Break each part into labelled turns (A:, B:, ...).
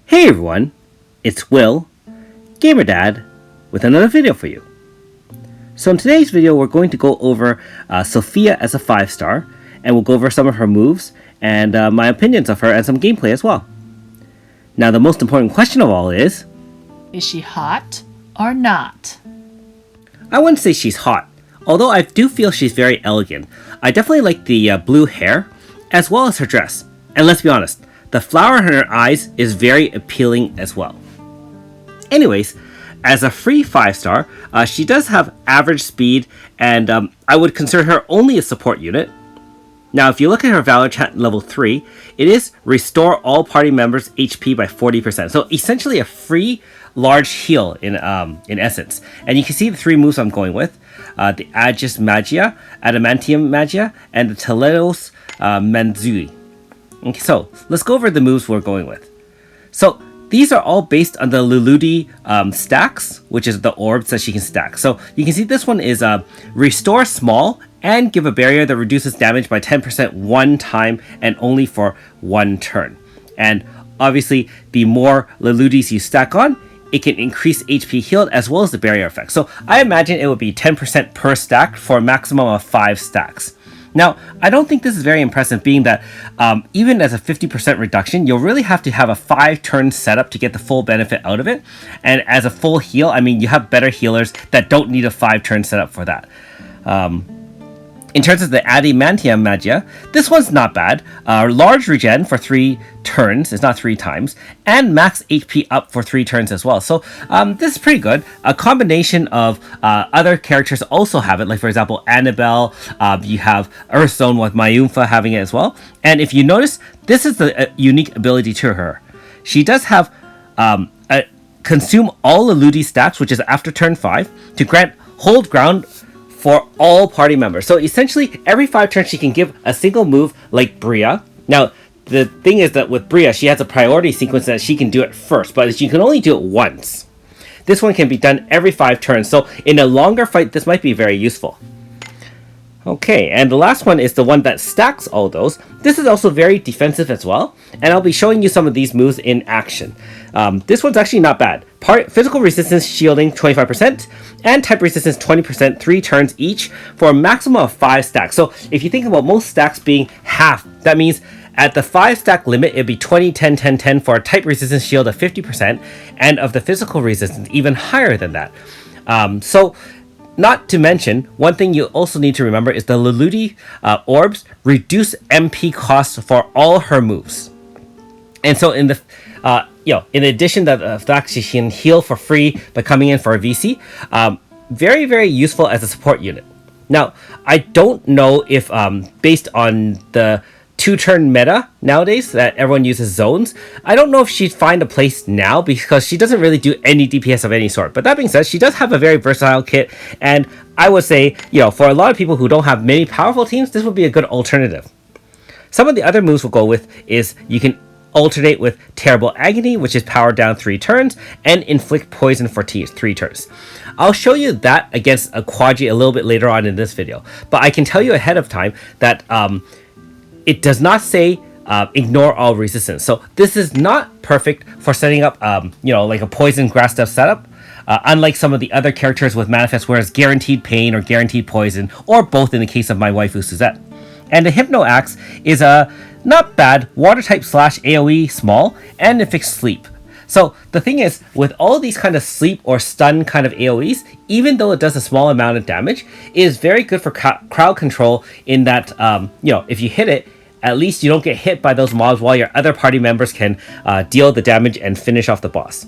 A: Hey everyone, it's Will, Gamer Dad, with another video for you. So in today's video we're going to go over Sophia as a 5-star, and we'll go over some of her moves and my opinions of her and some gameplay as well. Now the most important question of all is
B: she hot or not?
A: I wouldn't say she's hot, although I do feel she's very elegant. I definitely like the blue hair, as well as her dress. And let's be honest, the flower in her eyes is very appealing as well. Anyways, as a free 5-star, she does have average speed, and I would consider her only a support unit. Now, if you look at her Valor Chant level 3, it is restore all party members' HP by 40%. So essentially a free large heal in essence. And you can see the 3 moves I'm going with. The Aegis Magia, Adamantium Magia, and the Teleos Manzui. Okay, so let's go over the moves we're going with. So these are all based on the Luludi stacks, which is the orbs that she can stack. So you can see this one is restore small and give a barrier that reduces damage by 10% one time and only for one turn. And obviously, the more Luludis you stack on, it can increase HP healed as well as the barrier effect. So I imagine it would be 10% per stack for a maximum of 5 stacks. Now, I don't think this is very impressive, being that even as a 50% reduction, you'll really have to have a 5-turn setup to get the full benefit out of it. And as a full heal, I mean, you have better healers that don't need a 5-turn setup for that. In terms of the Adamantium Magia, this one's not bad. Large regen for 3 turns, it's not 3 times, and max HP up for 3 turns as well. So this is pretty good. A combination of other characters also have it, like for example Annabelle, you have Earthstone with Mayumpha having it as well. And if you notice, this is the unique ability to her. She does have consume all Luludi stacks, which is after turn 5, to grant hold ground for all party members. So essentially, every 5 turns she can give a single move like Bria. Now, the thing is that with Bria, she has a priority sequence that she can do it first, but she can only do it once. This one can be done every 5 turns, so in a longer fight, this might be very useful. Okay, and the last one is the one that stacks all those. This is also very defensive as well, and I'll be showing you some of these moves in action. This one's actually not bad. Physical resistance shielding 25%, and type resistance 20%, 3 turns each, for a maximum of 5 stacks. So if you think about most stacks being half, that means at the 5-stack limit, it'd be 20, 10, 10, 10 for a type resistance shield of 50%, and of the physical resistance, even higher than that. So not to mention, one thing you also need to remember is the Luludi orbs reduce MP costs for all her moves. And so in the in addition to the fact she can heal for free by coming in for a VC, very, very useful as a support unit. Now, I don't know if based on the 2-turn meta nowadays that everyone uses zones, I don't know if she'd find a place now because she doesn't really do any DPS of any sort. But that being said, she does have a very versatile kit, and I would say, for a lot of people who don't have many powerful teams, this would be a good alternative. Some of the other moves we'll go with is you can alternate with Terrible Agony, which is powered down 3 turns, and Inflict Poison for 3 turns. I'll show you that against a Quadri a little bit later on in this video, but I can tell you ahead of time that it does not say ignore all resistance. So this is not perfect for setting up, like a poison grass stuff setup. Unlike some of the other characters with Manifest, where it's guaranteed pain or guaranteed poison, or both in the case of my waifu Suzette. And the Hypno Axe is a not bad water type / AoE small, and it fixed sleep. So the thing is, with all these kind of sleep or stun kind of AoEs, even though it does a small amount of damage, it is very good for crowd control in that, if you hit it, at least you don't get hit by those mobs while your other party members can deal the damage and finish off the boss.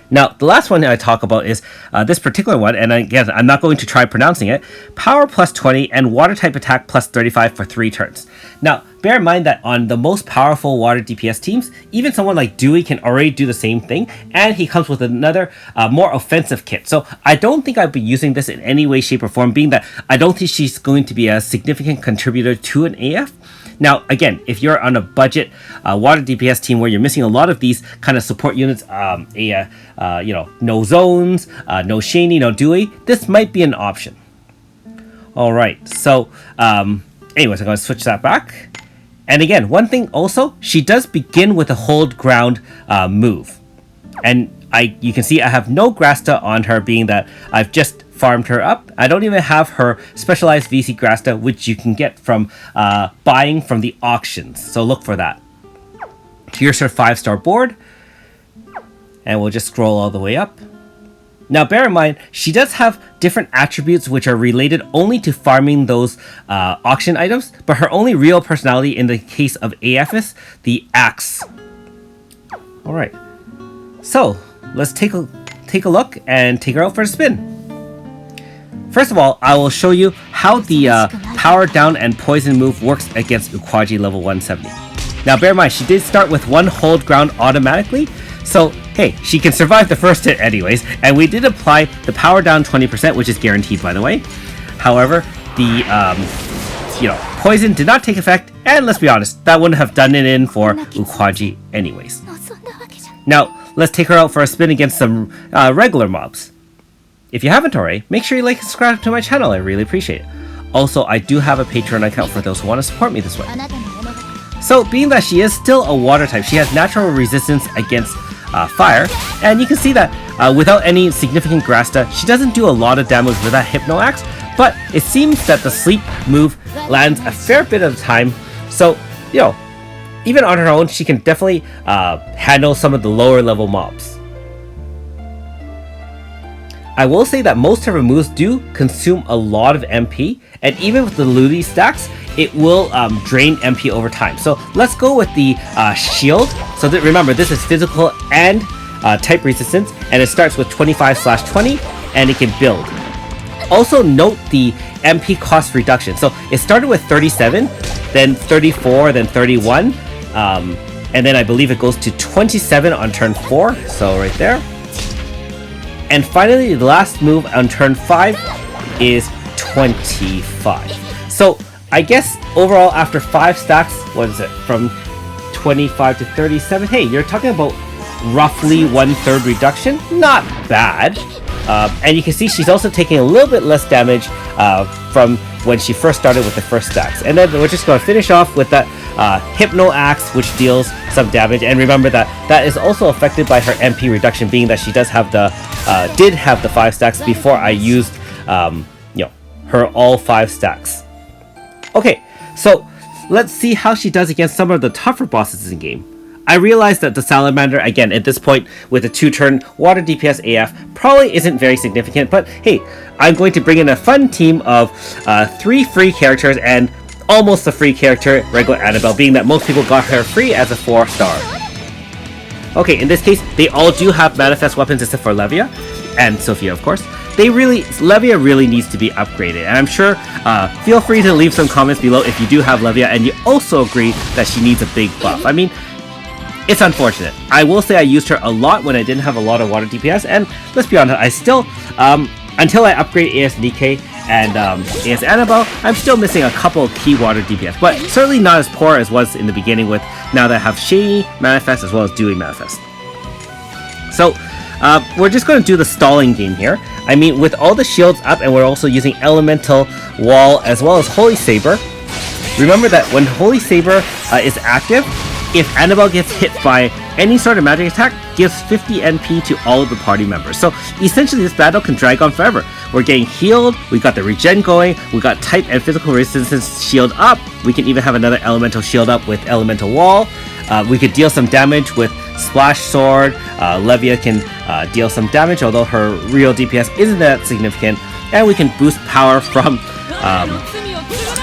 A: Now, the last one that I talk about is this particular one, and again, I'm not going to try pronouncing it. Power plus 20 and water type attack plus 35 for 3 turns. Now, bear in mind that on the most powerful water DPS teams, even someone like Dewey can already do the same thing, and he comes with another more offensive kit. So I don't think I'd be using this in any way, shape, or form, being that I don't think she's going to be a significant contributor to an AF. Now, again, if you're on a budget water DPS team where you're missing a lot of these kind of support units, no zones, no Shani, no Dewey, this might be an option. All right, so anyways, I'm going to switch that back. And again, one thing also, she does begin with a hold ground move. And you can see I have no Grasta on her, being that I've just farmed her up. I don't even have her specialized VC Grasta, which you can get from buying from the auctions. So look for that. Here's her 5-star board. And we'll just scroll all the way up. Now bear in mind, she does have different attributes which are related only to farming those auction items, but her only real personality in the case of AF is the axe. Alright, so let's take a look and take her out for a spin. First of all, I will show you how the power down and poison move works against Ukwaji level 170. Now bear in mind, she did start with one hold ground automatically, so hey, she can survive the first hit anyways, and we did apply the power down 20%, which is guaranteed by the way. However, the poison did not take effect, and let's be honest, that wouldn't have done it in for Ukwaji anyways. Now, let's take her out for a spin against some regular mobs. If you haven't already, make sure you like and subscribe to my channel, I really appreciate it. Also, I do have a Patreon account for those who want to support me this way. So, being that she is still a water type, she has natural resistance against fire, and you can see that without any significant Grasta, she doesn't do a lot of damage with that Hypno Axe, but it seems that the sleep move lands a fair bit of the time, so, even on her own, she can definitely handle some of the lower level mobs. I will say that most of her moves do consume a lot of MP, and even with the Ludi stacks, it will drain MP over time. So let's go with the shield. So that, remember, this is physical and type resistance, and it starts with 25/20, and it can build. Also note the MP cost reduction. So it started with 37, then 34, then 31, and then I believe it goes to 27 on turn 4, so right there. And finally, the last move on turn 5 is 25. So I guess overall, after 5 stacks, what is it, from 25 to 37? Hey, you're talking about roughly 1/3 reduction. Not bad. And you can see she's also taking a little bit less damage from when she first started with the first stacks. And then we're just going to finish off with that Hypno Axe, which deals some damage. And remember that that is also affected by her MP reduction, being that she does have the did have the 5 stacks before I used her all 5 stacks. Okay, so let's see how she does against some of the tougher bosses in game. I realize that the Salamander, again, at this point, with a 2-turn Water DPS AF, probably isn't very significant, but hey, I'm going to bring in a fun team of 3 free characters and almost a free character, regular Annabelle, being that most people got her free as a 4-star. Okay, in this case, they all do have manifest weapons except for Levia, and Sophia, of course. Levia really needs to be upgraded, and I'm sure, feel free to leave some comments below if you do have Levia, and you also agree that she needs a big buff. I mean, it's unfortunate. I will say I used her a lot when I didn't have a lot of water DPS, and let's be honest, I still, until I upgrade ASDK and AS Annabelle, I'm still missing a couple of key water DPS, but certainly not as poor as was in the beginning with now that I have Shady Manifest as well as Dewey Manifest. So, we're just going to do the stalling game here. I mean, with all the shields up, and we're also using Elemental Wall as well as Holy Saber. Remember that when Holy Saber is active, if Annabelle gets hit by any sort of magic attack, gives 50 NP to all of the party members. So essentially this battle can drag on forever. We're getting healed, we got the regen going, we got type and physical resistance shield up, we can even have another elemental shield up with Elemental Wall. We could deal some damage with Splash Sword. Levia can deal some damage, although her real DPS isn't that significant. And we can boost power from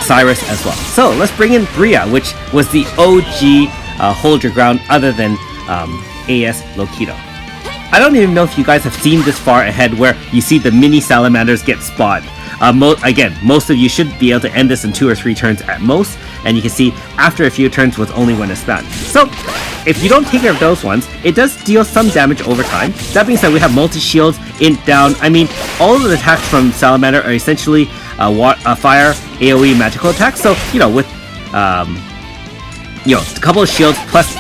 A: Cyrus as well. So let's bring in Bria, which was the OG hold your ground other than AS Loquito. I don't even know if you guys have seen this far ahead where you see the mini salamanders get spawned. Again, most of you should be able to end this in 2 or 3 turns at most, and you can see after a few turns was only when it's spawned. So if you don't take care of those ones, it does deal some damage over time. That being said, we have multi-shields, int down. I mean, all of the attacks from Salamander are essentially fire, AoE, magical attacks. So, with a couple of shields plus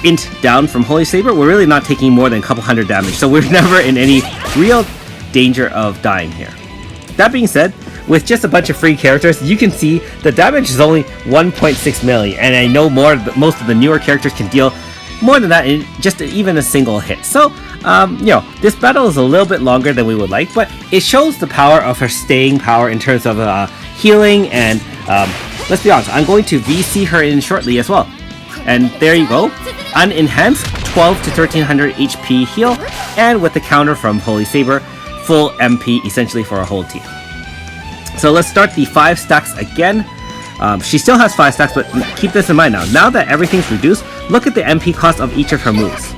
A: int down from Holy Saber, we're really not taking more than a couple hundred damage. So we're never in any real danger of dying here. That being said, with just a bunch of free characters, you can see the damage is only 1.6 million, and I know most of the newer characters can deal more than that in just even a single hit. So, this battle is a little bit longer than we would like, but it shows the power of her staying power in terms of healing, and let's be honest, I'm going to VC her in shortly as well. And there you go, unenhanced 12 to 1300 HP heal, and with the counter from Holy Saber, full MP essentially for a whole team. So let's start the 5 stacks again. She still has 5 stacks, but keep this in mind now. Now that everything's reduced, look at the MP cost of each of her moves.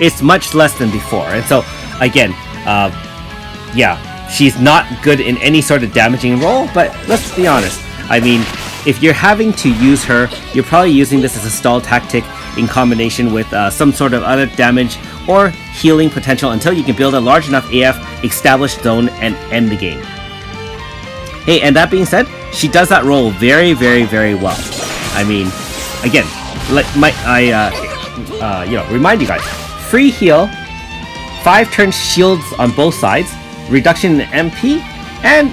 A: It's much less than before, and so again, she's not good in any sort of damaging role, but let's be honest. I mean, if you're having to use her, you're probably using this as a stall tactic in combination with some sort of other damage or healing potential until you can build a large enough AF established zone and end the game. Hey, and that being said, she does that role very, very, very well. I mean, again, remind you guys, free heal, 5 turn shields on both sides, reduction in MP, and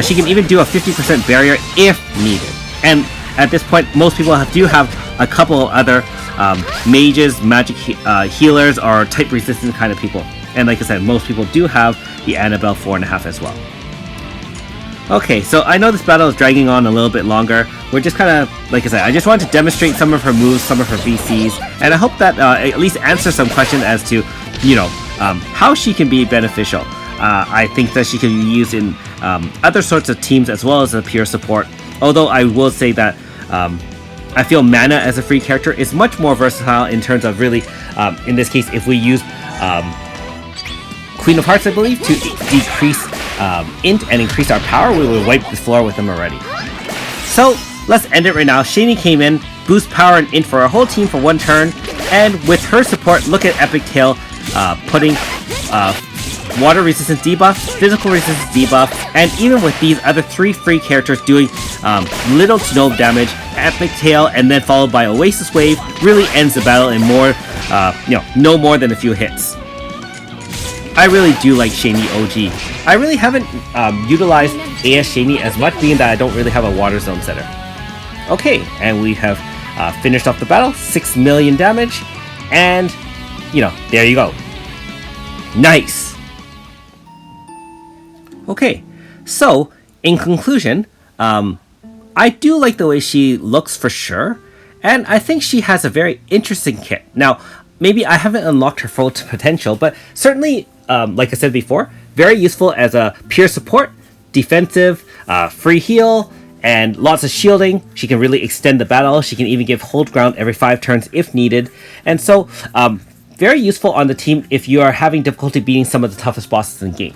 A: she can even do a 50% barrier if needed. And at this point, most people do have a couple other mages, magic healers, or type resistant kind of people. And like I said, most people do have the Annabelle 4.5 as well. Okay, so I know this battle is dragging on a little bit longer. We're just kind of, like I said, I just wanted to demonstrate some of her moves, some of her VCs, and I hope that at least answer some questions as to, how she can be beneficial. I think that she can be used in other sorts of teams as well as a pure support. Although I will say that I feel Mana as a free character is much more versatile in terms of really, in this case, if we use Queen of Hearts, I believe, to decrease int and increase our power, we would wipe the floor with them already. So let's end it right now. Shani came in, boost power and int for our whole team for 1 turn, and with her support, look at Epic Tail putting water resistance debuff, physical resistance debuff, and even with these other 3 free characters doing little to no damage, Epic Tail and then followed by Oasis Wave really ends the battle in more, no more than a few hits. I really do like Shani OG. I really haven't utilized AS Shani as much, being that I don't really have a water zone setter. Okay, and we have finished off the battle, 6 million damage, and there you go. Nice! Okay, so in conclusion, I do like the way she looks for sure, and I think she has a very interesting kit. Now, maybe I haven't unlocked her full potential, but certainly, like I said before, very useful as a pure support, defensive, free heal, and lots of shielding. She can really extend the battle. She can even give hold ground every 5 turns if needed. And so, very useful on the team if you are having difficulty beating some of the toughest bosses in the game.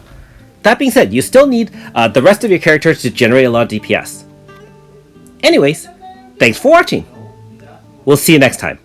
A: That being said, you still need the rest of your characters to generate a lot of DPS. Anyways, thanks for watching. We'll see you next time.